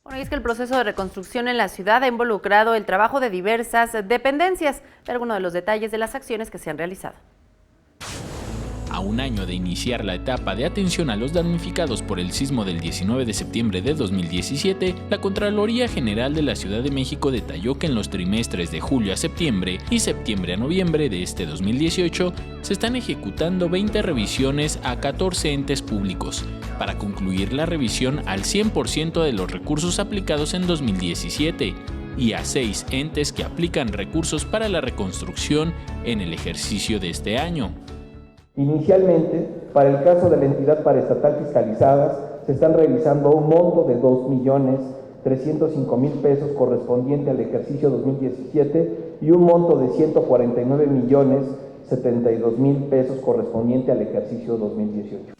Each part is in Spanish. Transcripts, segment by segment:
Bueno, y es que el proceso de reconstrucción en la ciudad ha involucrado el trabajo de diversas dependencias. Algunos de los detalles de las acciones que se han realizado. A un año de iniciar la etapa de atención a los damnificados por el sismo del 19 de septiembre de 2017, la Contraloría General de la Ciudad de México detalló que en los trimestres de julio a septiembre y septiembre a noviembre de este 2018 se están ejecutando 20 revisiones a 14 entes públicos, para concluir la revisión al 100% de los recursos aplicados en 2017 y a 6 entes que aplican recursos para la reconstrucción en el ejercicio de este año. Inicialmente, para el caso de la entidad paraestatal fiscalizadas, se están revisando un monto de 2.305.000 pesos correspondiente al ejercicio 2017 y un monto de 149.072.000 pesos correspondiente al ejercicio 2018.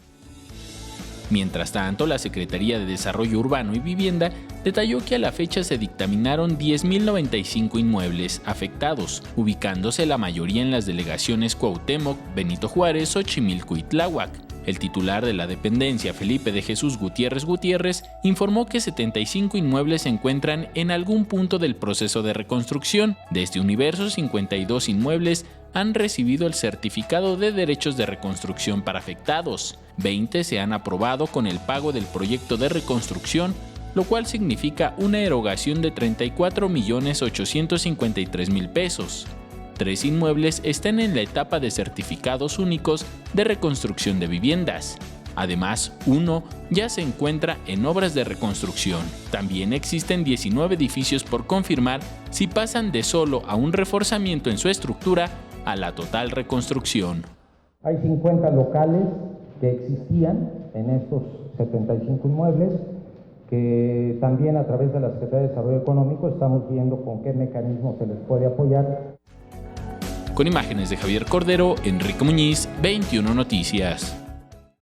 Mientras tanto, la Secretaría de Desarrollo Urbano y Vivienda detalló que a la fecha se dictaminaron 10.095 inmuebles afectados, ubicándose la mayoría en las delegaciones Cuauhtémoc, Benito Juárez, Xochimilco y Tláhuac. El titular de la dependencia, Felipe de Jesús Gutiérrez, informó que 75 inmuebles se encuentran en algún punto del proceso de reconstrucción. De este universo, 52 inmuebles han recibido el certificado de derechos de reconstrucción para afectados. 20 se han aprobado con el pago del proyecto de reconstrucción, lo cual significa una erogación de 34.853.000 pesos. 3 inmuebles están en la etapa de certificados únicos de reconstrucción de viviendas. Además, 1 ya se encuentra en obras de reconstrucción. También existen 19 edificios por confirmar si pasan de solo a un reforzamiento en su estructura a la total reconstrucción. Hay 50 locales que existían en estos 75 inmuebles, que también a través de la Secretaría de Desarrollo Económico estamos viendo con qué mecanismo se les puede apoyar. Con imágenes de Javier Cordero, Enrique Muñiz, 21 Noticias.